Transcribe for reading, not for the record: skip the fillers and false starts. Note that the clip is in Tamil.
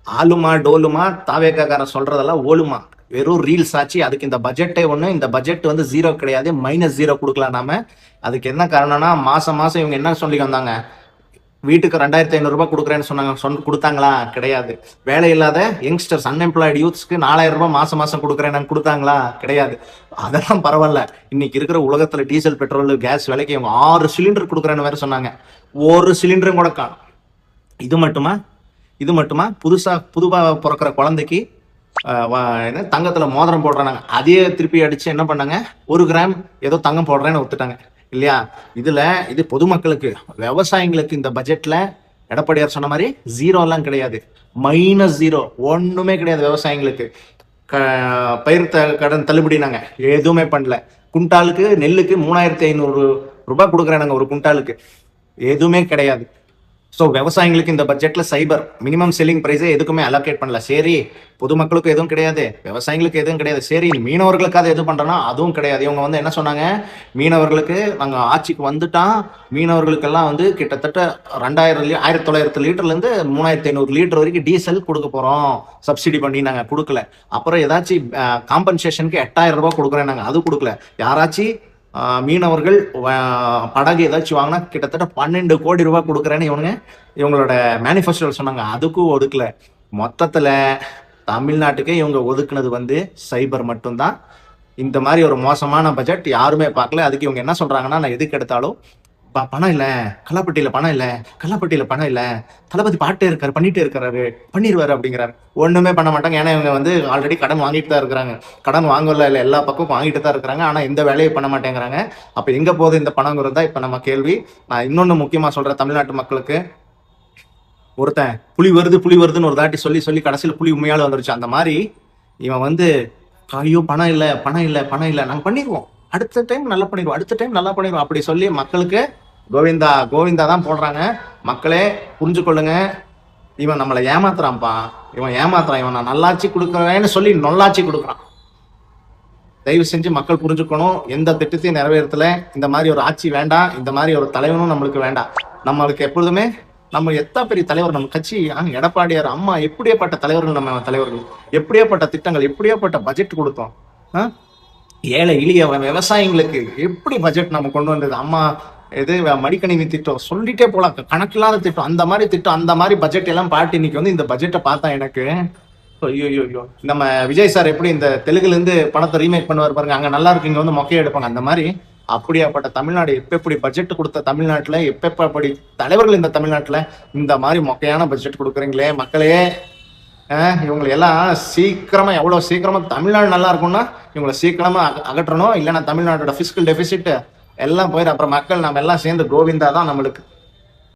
ஆளுமா டோலுமா தாவேக்காரன் சொல்றதெல்லாம் ஓலுமா, வெறும் ரீல்ஸ் ஆச்சு. அதுக்கு இந்த பட்ஜெட்டே ஒண்ணு, இந்த பட்ஜெட் வந்து ஜீரோ கிடையாது, -0 கொடுக்கலாம் நாம. அதுக்கு என்ன காரணம்னா மாசம் மாசம் இவங்க என்ன சொல்லி வந்தாங்க, வீட்டுக்கு 2500 ரூபாய் கொடுக்குறேன்னு சொன்னாங்க. கொடுத்தாங்களா? கிடையாது. வேலை இல்லாத யங்ஸ்டர்ஸ் அன்எம்ப்ளாய்டு யூத்ஸ்க்கு 4000 ரூபாய் மாசம் மாசம் கொடுக்குறேன்னு கொடுத்தாங்களா? கிடையாது. அதெல்லாம் பரவாயில்ல. இன்னைக்கு இருக்கிற உலகத்துல டீசல் பெட்ரோல் கேஸ் விலைக்கு இவங்க 6 சிலிண்டர் கொடுக்குறேன்னு வேற சொன்னாங்க. ஒரு சிலிண்டரும் கூட காணும். இது மட்டுமா புதுவா பிறக்கிற குழந்தைக்கு தங்கத்துல மோதிரம் போடுறாங்க. அதே திருப்பி அடிச்சு என்ன பண்ணாங்க, 1 கிராம் ஏதோ தங்கம் போடுறேன்னு ஒத்துட்டாங்க இல்லையா? இது பொதுமக்களுக்கு, விவசாயிகளுக்கு இந்த பட்ஜெட்ல எடப்பாடியார் சொன்ன மாதிரி ஜீரோ எல்லாம் கிடையாது, -0 ஒண்ணுமே கிடையாது. விவசாயிகளுக்கு பயிர் கடன் தள்ளுபடினாங்க, எதுவுமே பண்ணல. குண்டாலுக்கு நெல்லுக்கு 3500 ரூபாய் கொடுக்குறாங்க ஒரு குண்டாலுக்கு, எதுவுமே கிடையாது. ஸோ விவசாயிகளுக்கு இந்த பட்ஜெட்ல சைபர் மினிமம் செல்லிங் பிரைஸே எதுக்குமே அலோகேட் பண்ணல. சரி, பொதுமக்களுக்கு எதுவும் கிடையாது, விவசாயிகளுக்கு எதுவும் கிடையாது. சரி, மீனவர்களுக்காக எது பண்றோம்னா அதுவும் கிடையாது. இவங்க வந்து என்ன சொன்னாங்க, மீனவர்களுக்கு நாங்க ஆட்சிக்கு வந்துட்டான், மீனவர்களுக்கெல்லாம் வந்து கிட்டத்தட்ட 1900 லிட்டர்ல இருந்து 3500 லிட்டர் வரைக்கும் டீசல் கொடுக்க போறோம் சப்சிடி பண்ணி. நாங்க கொடுக்கல. அப்புறம் ஏதாச்சும் காம்பன்சேஷனுக்கு 8000 ரூபாய் கொடுக்குறேன், நாங்க அது கொடுக்கல. யாராச்சும் மீனவர்கள் படகு ஏதாச்சும் வாங்கினா கிட்டத்தட்ட 12 கோடி ரூபாய் கொடுக்குறேன்னு இவங்களோட மேனிஃபெஸ்டோவில் சொன்னாங்க, அதுக்கும் ஒதுக்கல. மொத்தத்துல தமிழ்நாட்டுக்கே இவங்க ஒதுக்குனது வந்து சைபர் மட்டும்தான். இந்த மாதிரி ஒரு மோசமான பட்ஜெட் யாருமே பார்க்கல. அதுக்கு இவங்க என்ன சொல்றாங்கன்னா, நான் எதுக்கு எடுத்தாலும் பணம் இல்ல, கல்லாப்பட்டியில பணம் இல்ல, தளபதி பாட்டே இருக்காரு, பண்ணிடுவாரு அப்படிங்கிறாரு. ஒண்ணுமே பண்ண மாட்டாங்க. ஏன்னா இவங்க வந்து ஆல்ரெடி கடன் வாங்கிட்டு தான் இருக்கிறாங்க. கடன் வாங்கல இல்ல, எல்லா பக்கமும் வாங்கிட்டு தான் இருக்கிறாங்க. ஆனா இந்த வேலையை பண்ண மாட்டேங்கிறாங்க. அப்ப எங்க போகுது இந்த பணங்கிறது தான் இப்ப நம்ம கேள்வி. நான் இன்னொன்னு முக்கியமா சொல்றேன் தமிழ்நாட்டு மக்களுக்கு, ஒருத்தன் புலி வருதுன்னு ஒரு தாட்டி சொல்லி கடைசியில் புலி உண்மையால வந்துருச்சு. அந்த மாதிரி இவன் வந்து ஐயோ பணம் இல்ல நாங்க பண்ணிடுவோம், அடுத்த டைம் நல்லா பண்ணிடுவோம் அப்படி சொல்லி மக்களுக்கு கோவிந்தா தான் போடுறாங்க. மக்களே புரிஞ்சுக்கொள்ளுங்க, இவன் நம்மளை ஏமாத்துறான்ப்பா, இவன் நான் நல்லாட்சி கொடுக்குறேன்னு சொல்லி நொல்லாட்சி கொடுக்குறான். தயவு செஞ்சு மக்கள் புரிஞ்சுக்கணும், எந்த திட்டத்தையும் நிறைவேறத்துல. இந்த மாதிரி ஒரு ஆட்சி வேண்டாம், இந்த மாதிரி ஒரு தலைவனும் நம்மளுக்கு வேண்டாம். நம்மளுக்கு எப்பொழுதுமே நம்ம எத்தனை பெரிய தலைவர் நம்ம கட்சி, எடப்பாடியார் அம்மா எப்படியாப்பட்ட தலைவர்கள், நம்ம தலைவர்கள் எப்படியாப்பட்ட திட்டங்கள், எப்படியாப்பட்ட பட்ஜெட் கொடுத்தோம். ஏழை எளிய விவசாயிகளுக்கு எப்படி பட்ஜெட் நம்ம கொண்டு வந்தது. அம்மா இது மடிக்கணினி திட்டம் சொல்லிட்டே போலாம், கணக்கில்லாத திட்டம், அந்த மாதிரி பட்ஜெட் எல்லாம் பாட்டு. இன்னைக்கு வந்து இந்த பட்ஜெட்டை பார்த்தா எனக்கு ஐயோ, நம்ம விஜய் சார் எப்படி இந்த தெலுங்குல இருந்து பணத்தை ரீமேக் பண்ணுவார் பாருங்க, அங்க நல்லா இருக்கு, இங்க வந்து மொக்கையை எடுப்பாங்க. அந்த மாதிரி அப்படியாப்பட்ட தமிழ்நாடு, எப்படி பட்ஜெட் கொடுத்த தமிழ்நாட்டுல, எப்படி தலைவர்கள் இந்த தமிழ்நாட்டுல இந்த மாதிரி மொக்கையான பட்ஜெட் கொடுக்குறீங்களே மக்களே. இவங்களை எல்லாம் சீக்கிரமா, எவ்வளவு சீக்கிரமா தமிழ்நாடு நல்லா இருக்கும்னா இவங்களை சீக்கிரமா அகற்றணும். இல்லைன்னா தமிழ்நாட்டோட பிஸ்கல் டெபிசிட் எல்லாம் போயிடும். அப்புறம் மக்கள் நம்ம எல்லாம் சேர்ந்து கோவிந்தா தான் நம்மளுக்கு.